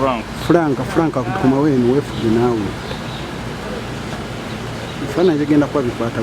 Frank akutuma wenu wefuge nawe. Fana igenda kwa bikwata.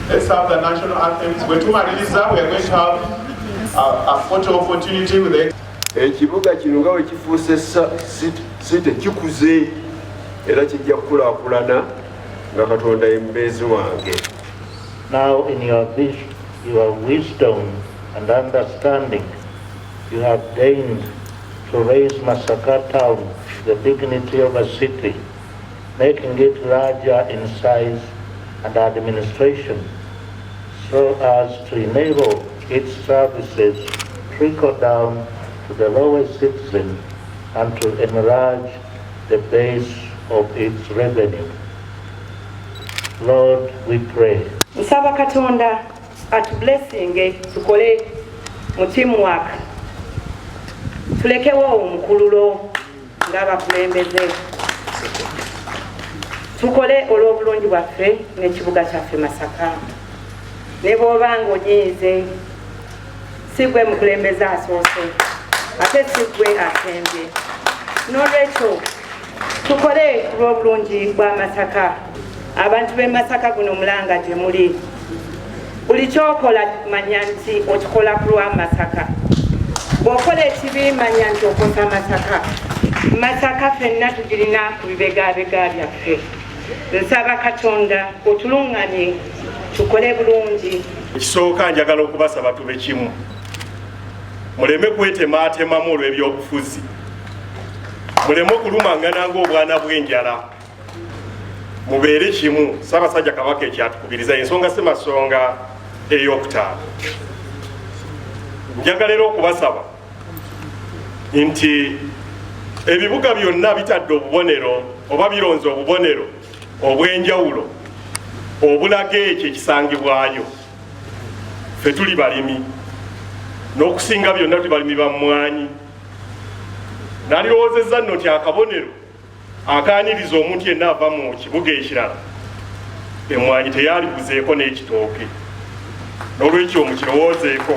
Let's have the national anthems. We are going to have a photo opportunity with it. Ekibuga kino nga wekifuuse site kikuze era kijja kukulaakulana nga Katonda embeezi wange. Now in your wisdom and understanding, you have deigned to raise Masaka town to the dignity of a city, making it larger in size and administration, so as to enable its services trickle down to the lowest citizen and to enlarge the base of its revenue. Lord, we pray. Nsaba Katonda atublessinge tukole mu teamwork, tulekewo omukululo ng'abakulembeze, tukole olw'obulungi bwaffe n'ekibuga kyaffe Masaka. Ne bw'oba ng'onyiize si gwe mukulembeze asoose ate si gwe asembye. N'olwekyo tukole olw'obulungi bwa Masaka. Abantu b'e Masaka guno mulanga gye muli. Buli kyokola manya nti okikola ku lwa Masaka. Bw'okola ekibi manya nti okosa Masaka. Masaka ffenna tugirina ku bibegabega byaffe. Nsaba Katonda otulunganye tukole bulungi. Ekisooka njagala okubasaba tube kimu. Muleme kwetematemamu olw'ebyobufuzi. Muleme okulumangana ng'obwana bw'enjala. Mubeere kimu. Ssaabasajja Kabaka ekyatukubiriza ensonga si masonga ey'okutaano. Njagala era okubasaba nti ebibuga byonna bitadde obubonero oba bironze obubonero obw'enjawulo obulaga ekyo ekisangibwayo. Ffe tuli balimi n'okusinga byonna tuli balimi ba mmwanyi. Nalirowoozezza nno nti akabonero akaaniriza omuntu yenna ava mu kibuga ekirala emmwanyi teyaliguzeeko n'ekitooke. N'olwekyo mukirowoozeeko.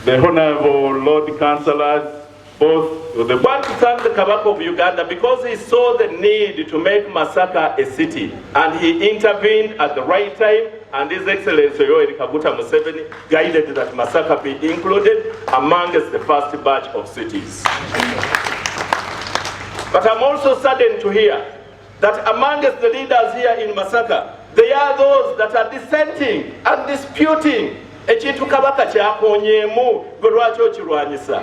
The Honorable Lord Councillors, both, they want to thank the Kabaka of Uganda because he saw the need to make Masaka a city and he intervened at the right time, and His Excellency Yoweri Kaguta Museveni guided that Masaka be included amongst the first batch of cities. But I'm also saddened to hear that amongst the leaders here in Masaka, there are those that are dissenting and disputing ekintu Kabaka kyakonyeemu gwe lwaki okirwanyisa.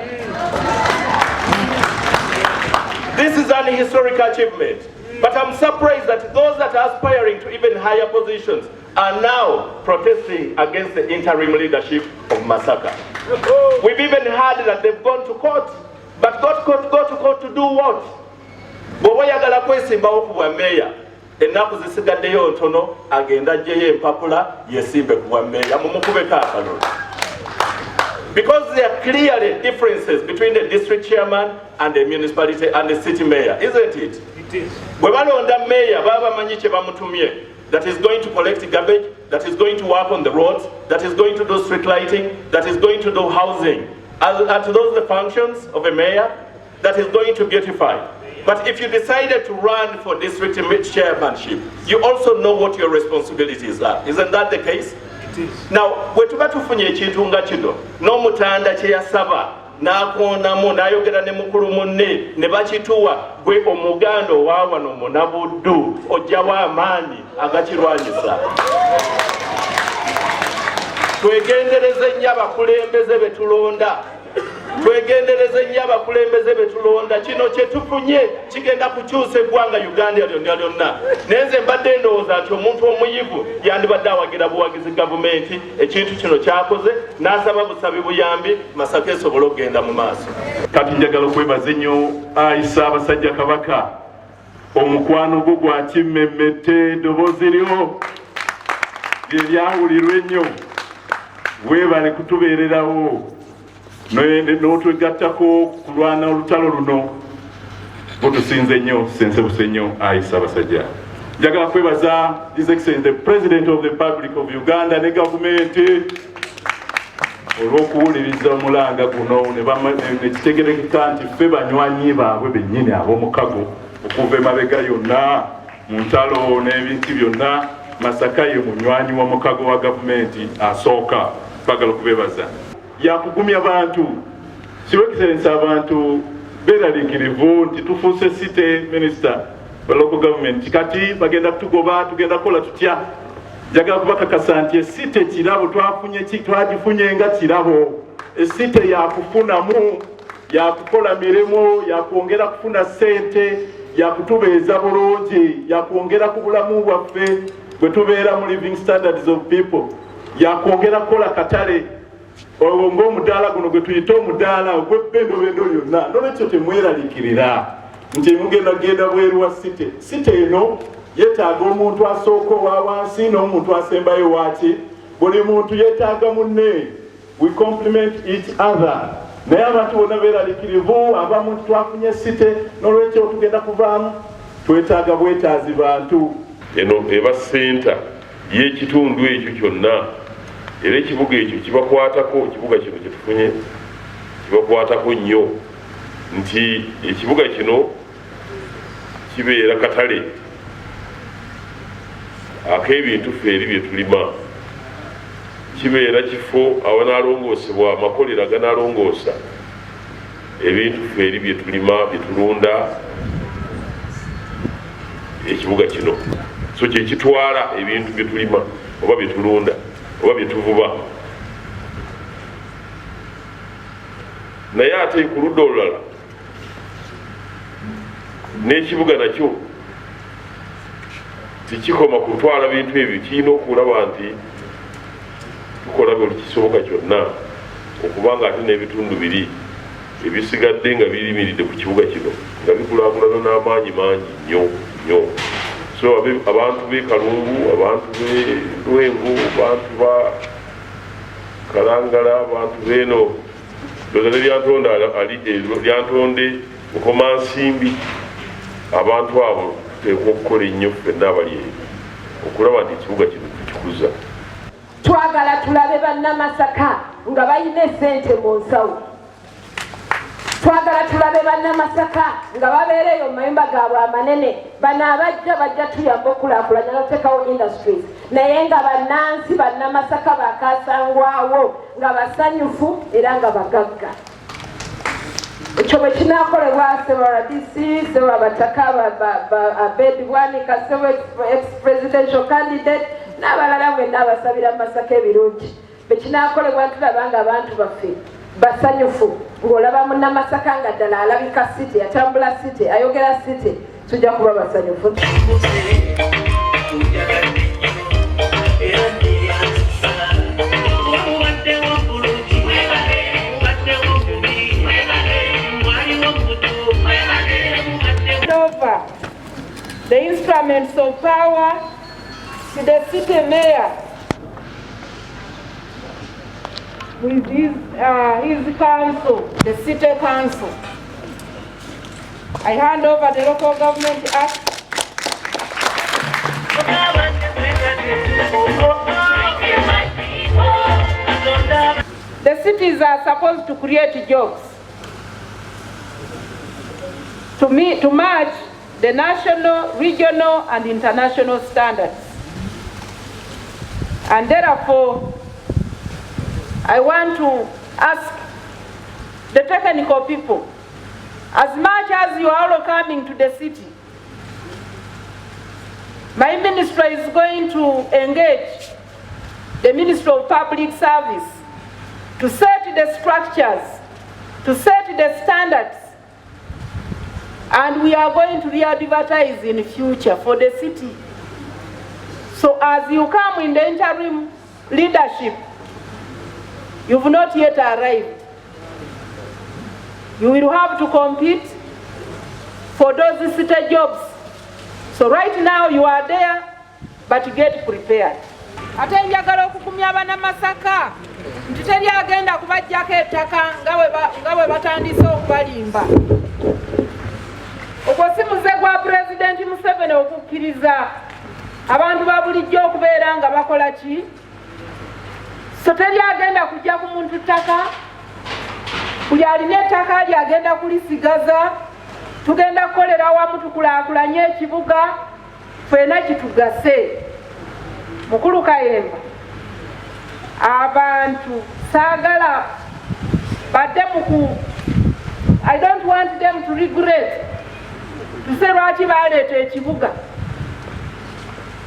This is an historic achievement. But I'm surprised that those that are aspiring to even higher positions are now protesting against the interim leadership of Masaka. We've even heard that they've gone to court. But go to court to do what? Bw'oyagala kwesimbawo ku bwa meeya, ennaku zisigaddeyo ntono, agenda aggyeyo empapula yesimbe ku bwa meeya mumukubeko akalulu. Because there are clearly differences between the district chairman and the municipality and the city mayor, isn't it? It is. Bwe balonda mayor baba bamanyi kye bamutumye, that is going to collect garbage, that is going to work on the roads, that is going to do street lighting, that is going to do housing. Are those the functions of a mayor? That is going to beautify. But if you decided to run for district chairmanship, you also know what your responsibilities are. Isn't that the case? It is. Now, bwe tuba tufunye ekintu nga kino, n'omutanda kye yasaba, n'akonamu, n'ayogera ne mukulu munne, ne bakituwa, gwe omuganda owaawano Munabuddu, ojjawo amaanyi agakirwanyisa. Twegendereze nnyo abakulembeze be tulonda. Twegendereze nnyo abakulembeze be tulonda. Kino kye tufunye kigenda kukyusa eggwanga Uganda lyonna. Nenze mbadde ndowooza nti omuntu omuyivu yandibadde awagira buwagizi gavumenti ekintu kino kyakoze n'asaba busabi buyambi Masaka esobole okugenda mu maaso. Kati njagala okwebaza ennyo Aisha Abasajja Kabaka, omukwano gwo gwa kimmemmette, eddoboozi lyo lyawulirwa ennyo. Weebale kutubeererawo n'otwegattako kulwana olutalo luno. Butusinze nnyo, sensebuse nnyo Aisha Abasajja. Njagala kwebaza His Excellency the President of the Republic of Uganda ne gavumenti olw'okuwuliriza omulanga guno ne kitegerekeka nti ffe banywanyi baabwe bennyini ab'omukago okuva emabega yonna mu ntalo n'ebintu byonna. Masaka ye munywanyi wa mukago wa gavumenti asooka. Bagala okubebaza yakugumya abantu. His Excellency abantu beeraliikirivu nti tufuuse city minister wa local government kati bagenda kutugoba tugenda kukola tutya. Njagala kubakakasa nti esite ekirabo twagifunye nga kirabo. Esite yakufunamu, yakukola mirimu, yakwongera kufuna ssente, yakutubeeza bulungi, yakwongera ku bulamu bwaffe bwe tubeera mu living standards of people, yakwongera kukola katale ng'omudaala guno gwe tuyita omudaala ogw'ebbendobendo lyonna. Nolwekyo temweraliikirira nti mugenda genda bweru wa site. Site eno yeetaaga omuntu asooka owa wansi n'omuntu asembayo waaki. Buli muntu yeetaaga munne. We complement each other. Naye abantu bonna beeraliikirivu, abamu twafunye site, n'olwekyo tugenda kuvaamu. Twetaaga bwetaazi bantu. Eno eba senta y'ekitundu ekyo kyonna. Era ekibuga ekyo kibakwatako, ekibuga kino kyetufunye kibakwatako nnyo nti ekibuga kino kibeera katale ak'ebintu ffe eri bye tulima. Kibeera kifo awanaalongoosebwa amakolero aganaalongoosa ebintu ffe eri bye tulima bye tulunda ekibuga kino. So kye kitwala ebintu bye tulima oba bye tulunda oba bye tuvuba. Naye ate ku ludda olulala n'ekibuga nakyo tikikoma kutwala bintu ebyo, kirina okulaba nti tukola buli kisoboka kyonna okubanga ate n'ebitundu biri ebisigadde nga birimiridde ku kibuga kino nga bikulaakulana n'amaanyi mangi nnyo. So abantu b'e Kalungu, abantu b'e Lwengo, abantu ba Kalangala, abantu b'eno dozane lyantonde Bukomansimbi, abantu abo tuteekwa okukola ennyo ffenna abali okulaba nti ekibuga kino tukikuza. Twagala tulabe bannamasaka nga balina essente mu nsawo. Twagala tulabe bannamasaka nga babeereyo mu mayumba gaabwe amanene. Bano bajja tuyamba okulaakulanya n'oteekawo industries. Naye nga bannansi bannamasaka bakasangwawo nga basanyufu era nga bagagga. Ekyo bwe kinaakolebwa Ssewa DC, Ssewa Bataka, Abedi Bwanika, Ssewa ex-presidential candidate n'abalala mwenna abasabira Masaka ebirungi. Bwe kinaakolebwa tulaba nga abantu baffe basanyufu ng'olaba munnamasaka nga ddala alabika city, atambula city, ayogera city, tujja kuba basanyufu. Over the instruments of power to the city mayor with his council, the city council. I hand over the Local Government Act. The cities are supposed to create jobs to match the national, regional, and international standards. And therefore, I want to ask the technical people, as much as you are all coming to the city, my ministry is going to engage the Ministry of Public Service to set the structures, to set the standards, and we are going to re-advertise in the future for the city. So as you come in the interim leadership, you've not yet arrived. You will have to compete for those city jobs. So right now you are there, but get prepared. Ate njagala okukumya Bannamasaka nti teri agenda kubajjako ettaka nga bwe batandise okubalimba. Ogwo si muze gwa Pulezidenti Museveni okukkiriza abantu ba bulijjo okubeera nga bakola ki? So teri agenda kujja ku muntu ttaka, buli alina ettaka lyagenda kulisigaza, tugenda kukolera wamu tukulaakulanye ekibuga, ffenna kitugase. Mukulu Kayemba, abantu saagala badde I don't want them to regret tuse lwaki baleeta ekibuga.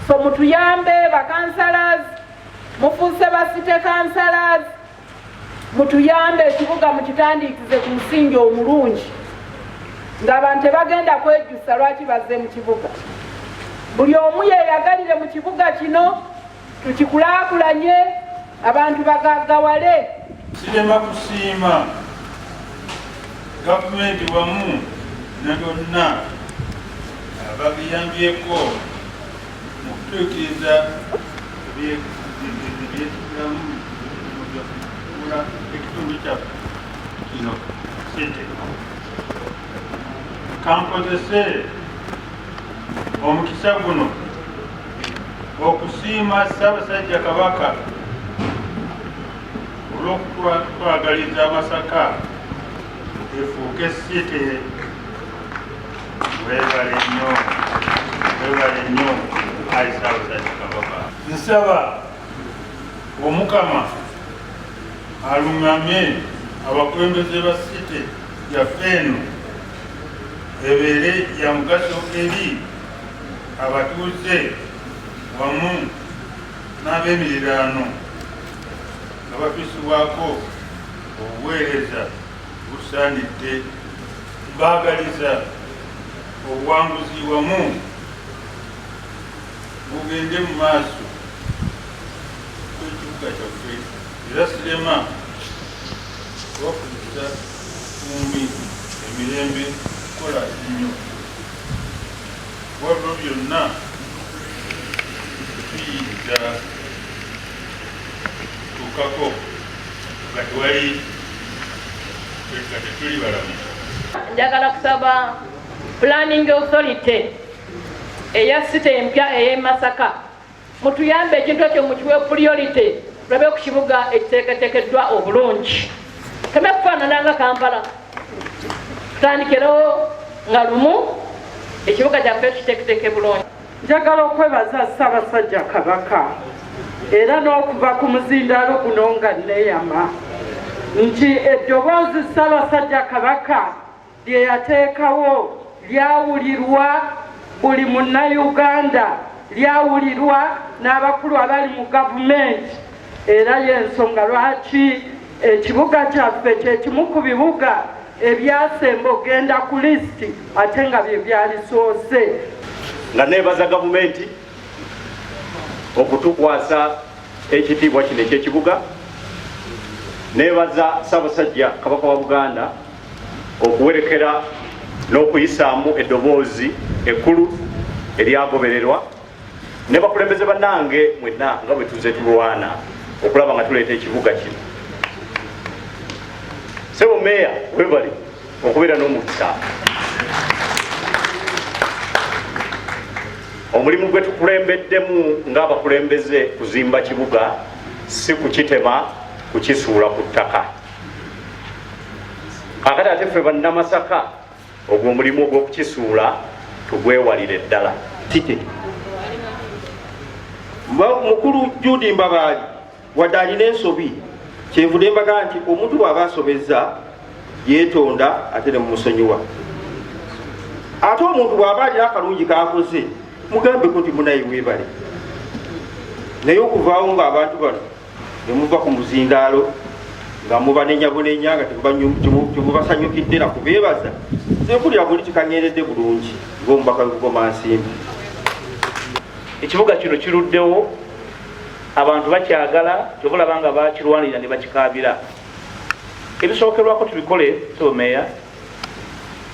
So mutuyambe bakansalas, mufuuse ba city councillors, mutuyambe ekibuga mukitandiikize ku musingi omulungi ng'abantu tebagenda kwejjusa lwaki bazze mu kibuga. Buli omu yeeyagalire mu kibuga kino, tukikulaakulanye, abantu bagaggawale. Sirema kusiima gavumenti wamu ne bonna ababiyambyeko mu kutuukiriza ebyetulamu okufuula ekitundu kyaffe kino sente. Kankozese omukisa guno okusiima Ssaabasajja Kabaka olw'okutwagaliza Masaka efuuke site. Weebale nnyo ayi Ssaabasajja Kabaka. Nsaba Omukama aluŋŋamye abakulembeze ba site yaffe eno ebeere ya mugaso eri abatuuze wamu n'ab'emiriraano nga batuusibwako obuweereza busaanidde. Mbaagaliza obuwanguzi wamu bugende mu maaso kw'ekibuga kyaffe, era sirema okubafuliza kumbi emirembe kukola ennyo. Wabula byonna tuyinza tuukako nga tewali nga tetuli balamu. Njagala kusaba Planning Authority eya site empya ey'e Masaka mutuyambe ekintu ekyo mukiwe priority tulabe ku kibuga ekiteeketeekeddwa obulungi. Teme kufaanana nga Kampala, tutandikerewo nga lumu ekibuga kyaffe kiteeketeeke bulungi. Njagala okwebaza Ssaabasajja Kabaka era n'okuva ku muzindaalo guno nga neeyama nti eddoboozi Ssaabasajja Kabaka lye yateekawo lyawulirwa buli Munnayuganda, lyawulirwa n'abakulu abali mu gavumenti, era y'ensonga lwaki ekibuga kyaffe kye kimu ku bibuga ebyasemba ogenda ku lisiti ate nga bye byalisoose. Nga neebaza gavumenti okutukwasa ekitiibwa kino eky'ekibuga, neebaza Ssaabasajja Kabaka wa Buganda okuwerekera n'okuyisaamu eddoboozi ekkulu eryagobererwa, ne bakulembeze bannange mwenna nga bwe tuze tulwana okulaba nga tuleeta ekibuga kino. Ssebo Meeya webali okubeera n'omukisa. Omulimu gwe tukulembeddemu ng'abakulembeze kuzimba kibuga, si kukitema, kukisuula ku ttaka. Kakati ate ffe bannamasaka ogwo omulimu ogw'okukisuula tugwewalire ddala. Mukulu Judy Mbabaali wadde alina ensobi, kyenvudde mbaga nti omuntu bw'aba asobezza yeetonda ate ne mumusonyiwa. Ate omuntu bw'aba alina akalungi k'akoze mugambeko nti munaye weebale. Naye okuvaawo ng'abantu bano ne muva ku muzindaalo nga mubanenya nga temubasanyukidde na kubeebaza, nze buli kikang'eredde bulungi ng'omubaka Goma Nsimbi. Ekibuga kino kiruddewo, abantu bakyagala, kyobulaba nga bakirwanirira ne bakikaabira. Ebisookerwako tubikole, Ssebo Meeya,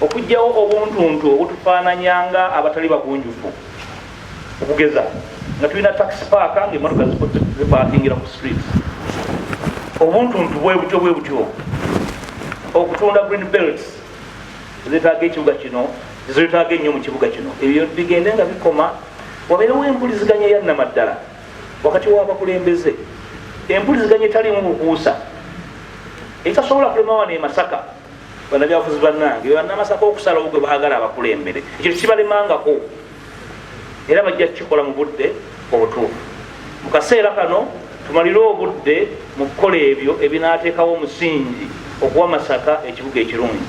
okuggyawo obuntuntu obutufaananyanga abatali bagunjufu. Okugeza nga tulina taxi park ng'emmotoka zipaakingira ku street. Obuntuntu bwe butyo okutunda green belts ezeetaaga ekibuga kino, zeetaaga ennyo mu kibuga kino. Ebyo bigende nga bikoma, wabeerewo empuliziganya ya nnamaddala wakati w'abakulembeze, empuliziganya etalimu bukuusa etasobola kulema wano e Masaka. Bannabyabufuzi bannange bannamasaka okusalawo gwe baagala abakulembere, ekyo kibalemangako era bajja kukikola mu budde obutuufu. Mu kaseera kano tumalire obudde mu kukola ebyo ebinaateekawo omusingi okuwa Masaka ekibuga ekirungi.